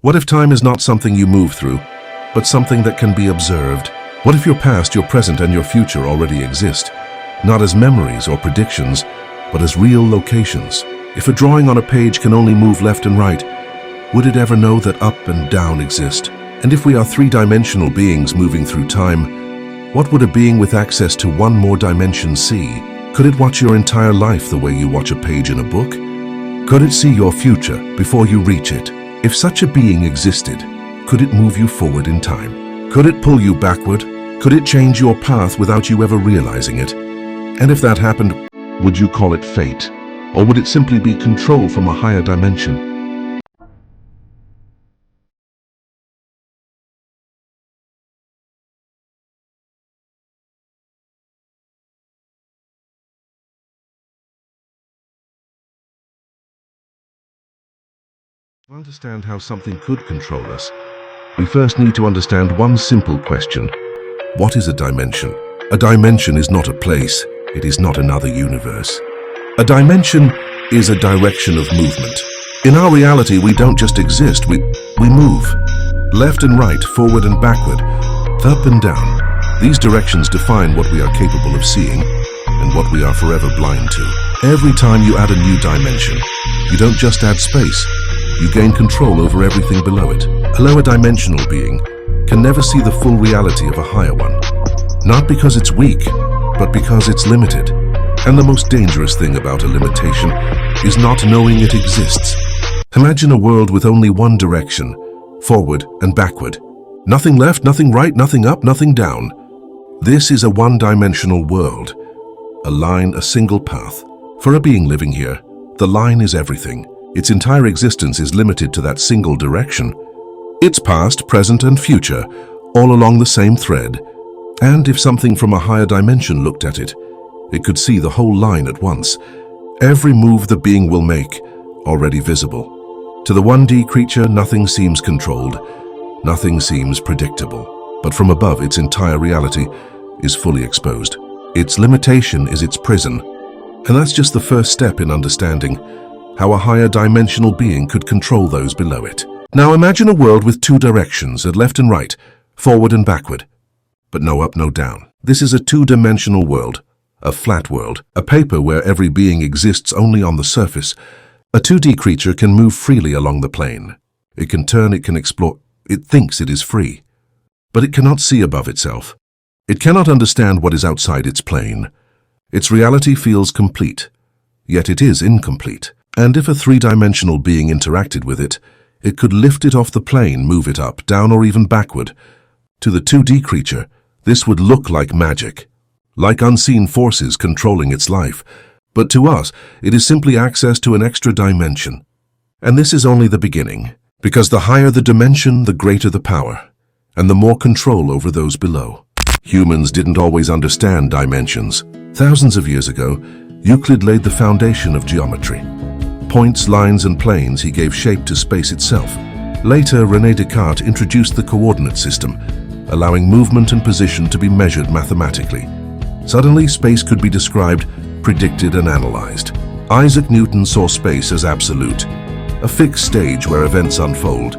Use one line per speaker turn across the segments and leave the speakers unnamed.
What if time is not something you move through, but something that can be observed? What if your past, your present, and your future already exist, not as memories or predictions, but as real locations? If a drawing on a page can only move left and right, would it ever know that up and down exist? And if we are three-dimensional beings moving through time, what would a being with access to one more dimension see? Could it watch your entire life the way you watch a page in a book? Could it see your future before you reach it? If such a being existed, could it move you forward in time? Could it pull you backward? Could it change your path without you ever realizing it? And if that happened, would you call it fate? Or would it simply be control from a higher dimension? To understand how something could control us, we first need to understand one simple question. What is a dimension? A dimension is not a place. It is not another universe. A dimension is a direction of movement. In our reality, we don't just exist, we move. Left and right, forward and backward, up and down. These directions define what we are capable of seeing and what we are forever blind to. Every time you add a new dimension, you don't just add space. You gain control over everything below it. A lower dimensional being can never see the full reality of a higher one. Not because it's weak, but because it's limited. And the most dangerous thing about a limitation is not knowing it exists. Imagine a world with only one direction, forward and backward. Nothing left, nothing right, nothing up, nothing down. This is a one-dimensional world. A line, a single path. For a being living here, the line is everything. Its entire existence is limited to that single direction. Its past, present, and future, all along the same thread. And if something from a higher dimension looked at it, it could see the whole line at once. Every move the being will make, already visible. To the 1D creature, nothing seems controlled, nothing seems predictable. But from above, its entire reality is fully exposed. Its limitation is its prison. And that's just the first step in understanding how a higher dimensional being could control those below it. Now imagine a world with two directions, at left and right, forward and backward, but no up, no down. This is a two-dimensional world, a flat world, a paper where every being exists only on the surface. A 2D creature can move freely along the plane. It can turn, it can explore, it thinks it is free. But it cannot see above itself. It cannot understand what is outside its plane. Its reality feels complete, yet it is incomplete. And if a three-dimensional being interacted with it, it could lift it off the plane, move it up, down, or even backward. To the 2D creature, this would look like magic, like unseen forces controlling its life. But to us, it is simply access to an extra dimension. And this is only the beginning, because the higher the dimension, the greater the power, and the more control over those below. Humans didn't always understand dimensions. Thousands of years ago, Euclid laid the foundation of geometry. Points, lines, and planes, he gave shape to space itself. Later, René Descartes introduced the coordinate system, allowing movement and position to be measured mathematically. Suddenly, space could be described, predicted, and analyzed. Isaac Newton saw space as absolute, a fixed stage where events unfold.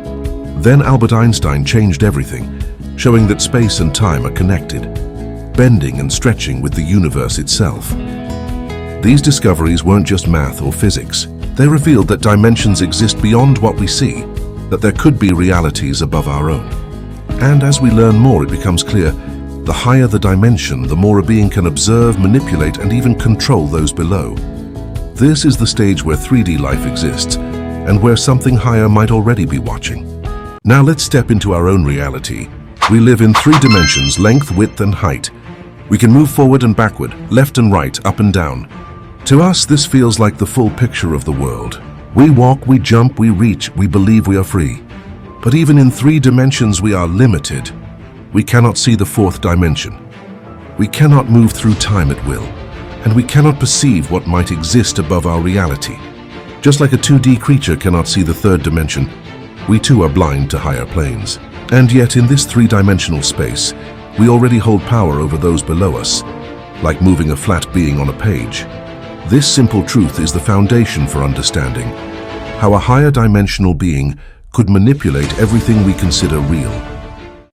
Then Albert Einstein changed everything, showing that space and time are connected, bending and stretching with the universe itself. These discoveries weren't just math or physics. They revealed that dimensions exist beyond what we see, that there could be realities above our own. And as we learn more, it becomes clear, the higher the dimension, the more a being can observe, manipulate, and even control those below. This is the stage where 3D life exists, and where something higher might already be watching. Now let's step into our own reality. We live in 3 dimensions, length, width, and height. We can move forward and backward, left and right, up and down. To us, this feels like the full picture of the world. We walk, we jump, we reach, we believe we are free. But even in 3 dimensions, we are limited. We cannot see the 4th dimension. We cannot move through time at will, and we cannot perceive what might exist above our reality. Just like a 2D creature cannot see the 3rd dimension, we too are blind to higher planes. And yet in this 3-dimensional space, we already hold power over those below us, like moving a flat being on a page. This simple truth is the foundation for understanding how a higher dimensional being could manipulate everything we consider real.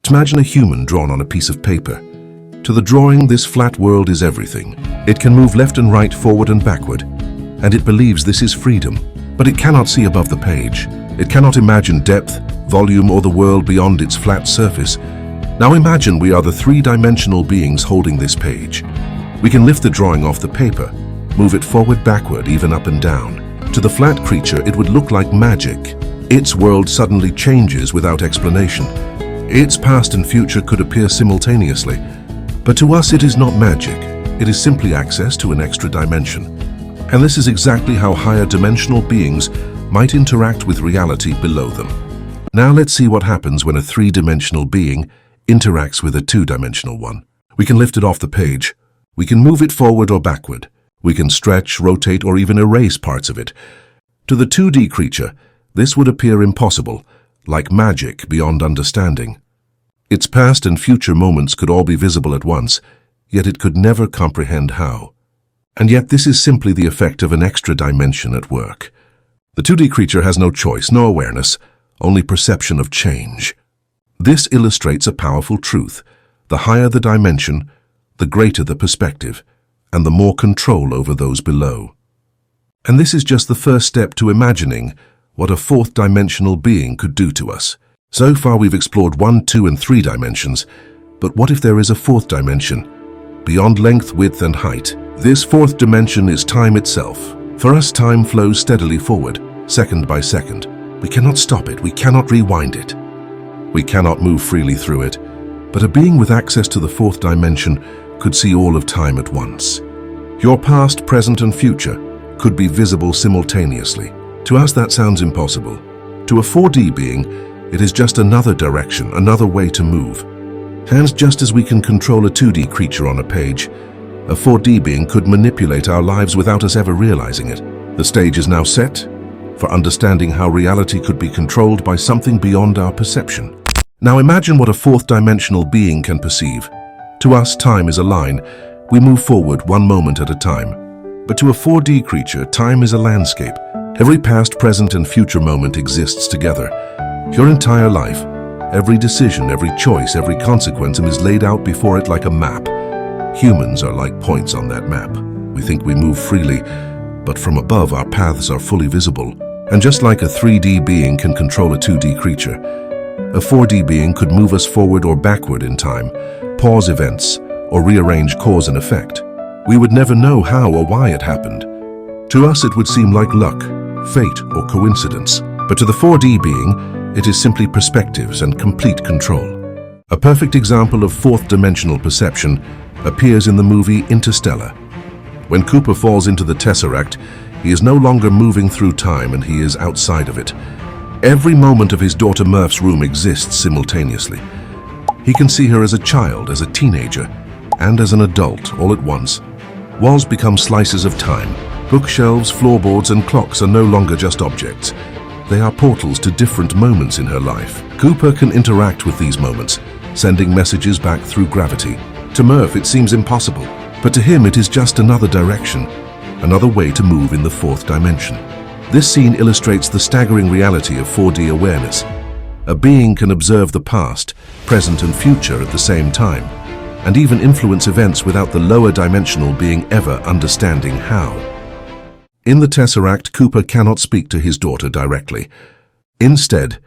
Imagine a human drawn on a piece of paper. To the drawing, this flat world is everything. It can move left and right, forward and backward, and it believes this is freedom. But it cannot see above the page. It cannot imagine depth, volume, or the world beyond its flat surface. Now imagine we are the three-dimensional beings holding this page. We can lift the drawing off the paper, move it forward, backward, even up and down. To the flat creature, it would look like magic. Its world suddenly changes without explanation. Its past and future could appear simultaneously. But to us, it is not magic. It is simply access to an extra dimension. And this is exactly how higher dimensional beings might interact with reality below them. Now let's see what happens when a three-dimensional being interacts with a two-dimensional one. We can lift it off the page. We can move it forward or backward. We can stretch, rotate, or even erase parts of it. To the 2D creature, this would appear impossible, like magic beyond understanding. Its past and future moments could all be visible at once, yet it could never comprehend how. And yet this is simply the effect of an extra dimension at work. The 2D creature has no choice, no awareness, only perception of change. This illustrates a powerful truth. The higher the dimension, the greater the perspective, and the more control over those below. And this is just the first step to imagining what a fourth-dimensional being could do to us. So far we've explored 1, 2, and 3 dimensions, but what if there is a fourth dimension? Beyond length, width, and height, this fourth dimension is time itself. For us, time flows steadily forward, second by second. We cannot stop it, we cannot rewind it. We cannot move freely through it, but a being with access to the fourth dimension could see all of time at once. Your past, present, and future could be visible simultaneously. To us, that sounds impossible. To a 4D being, it is just another direction, another way to move. And just as we can control a 2D creature on a page, a 4D being could manipulate our lives without us ever realizing it. The stage is now set for understanding how reality could be controlled by something beyond our perception. Now imagine what a fourth-dimensional being can perceive. To us, time is a line. We move forward one moment at a time. But to a 4D creature, time is a landscape. Every past, present, and future moment exists together. Your entire life, every decision, every choice, every consequence is laid out before it like a map. Humans are like points on that map. We think we move freely, but from above our paths are fully visible. And just like a 3D being can control a 2D creature, a 4D being could move us forward or backward in time, pause events, or rearrange cause and effect. We would never know how or why it happened. To us it would seem like luck, fate, or coincidence. But to the 4D being, it is simply perspectives and complete control. A perfect example of fourth-dimensional perception appears in the movie Interstellar. When Cooper falls into the tesseract, he is no longer moving through time and he is outside of it. Every moment of his daughter Murph's room exists simultaneously. He can see her as a child, as a teenager, and as an adult all at once. Walls become slices of time. Bookshelves, floorboards, and clocks are no longer just objects. They are portals to different moments in her life. Cooper can interact with these moments, sending messages back through gravity. To Murph, it seems impossible, but to him it is just another direction, another way to move in the fourth dimension. This scene illustrates the staggering reality of 4D awareness. A being can observe the past, present, and future at the same time, and even influence events without the lower dimensional being ever understanding how. In the tesseract, Cooper cannot speak to his daughter directly. Instead,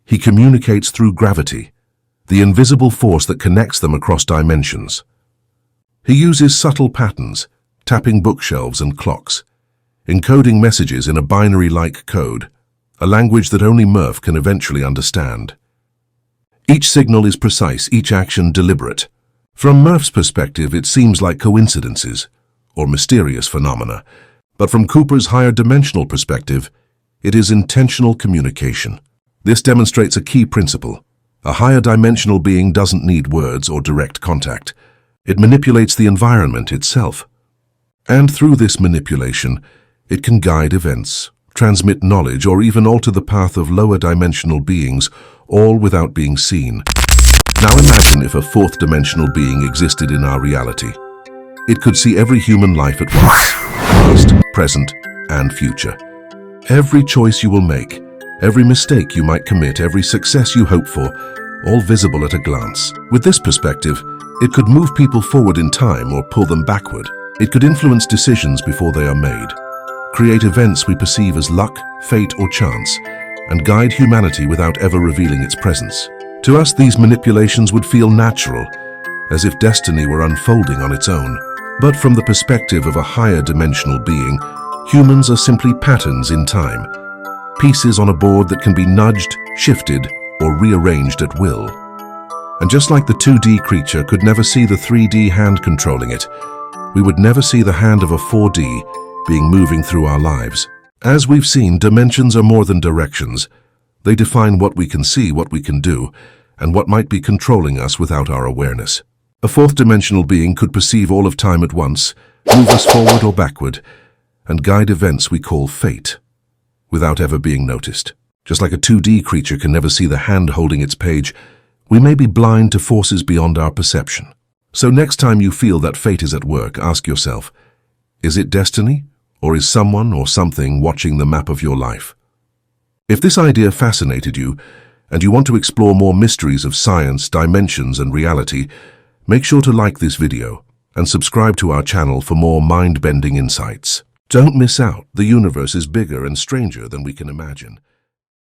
he communicates through gravity, the invisible force that connects them across dimensions. He uses subtle patterns, tapping bookshelves and clocks, encoding messages in a binary-like code, a language that only Murph can eventually understand. Each signal is precise, each action deliberate. From Murph's perspective, it seems like coincidences or mysterious phenomena. But from Cooper's higher dimensional perspective, it is intentional communication. This demonstrates a key principle. A higher dimensional being doesn't need words or direct contact. It manipulates the environment itself. And through this manipulation, it can guide events, transmit knowledge, or even alter the path of lower dimensional beings, all without being seen. Now imagine if a fourth dimensional being existed in our reality. It could see every human life at once. Past, present, and future. Every choice you will make, Every mistake you might commit, every success you hope for, all visible at a glance. With this perspective, it could move people forward in time or pull them backward. It could influence decisions before they are made, create events we perceive as luck, fate, or chance, and guide humanity without ever revealing its presence. To us, these manipulations would feel natural, as if destiny were unfolding on its own. But from the perspective of a higher dimensional being, humans are simply patterns in time, pieces on a board that can be nudged, shifted, or rearranged at will. And just like the 2D creature could never see the 3D hand controlling it, we would never see the hand of a 4D being moving through our lives. As we've seen, dimensions are more than directions. They define what we can see, what we can do, and what might be controlling us without our awareness. A fourth dimensional being could perceive all of time at once, move us forward or backward, and guide events we call fate, without ever being noticed. Just like a 2D creature can never see the hand holding its page, we may be blind to forces beyond our perception. So next time you feel that fate is at work, ask yourself, is it destiny, or is someone or something watching the map of your life? If this idea fascinated you, and you want to explore more mysteries of science, dimensions, and reality, make sure to like this video and subscribe to our channel for more mind-bending insights. Don't miss out. The universe is bigger and stranger than we can imagine.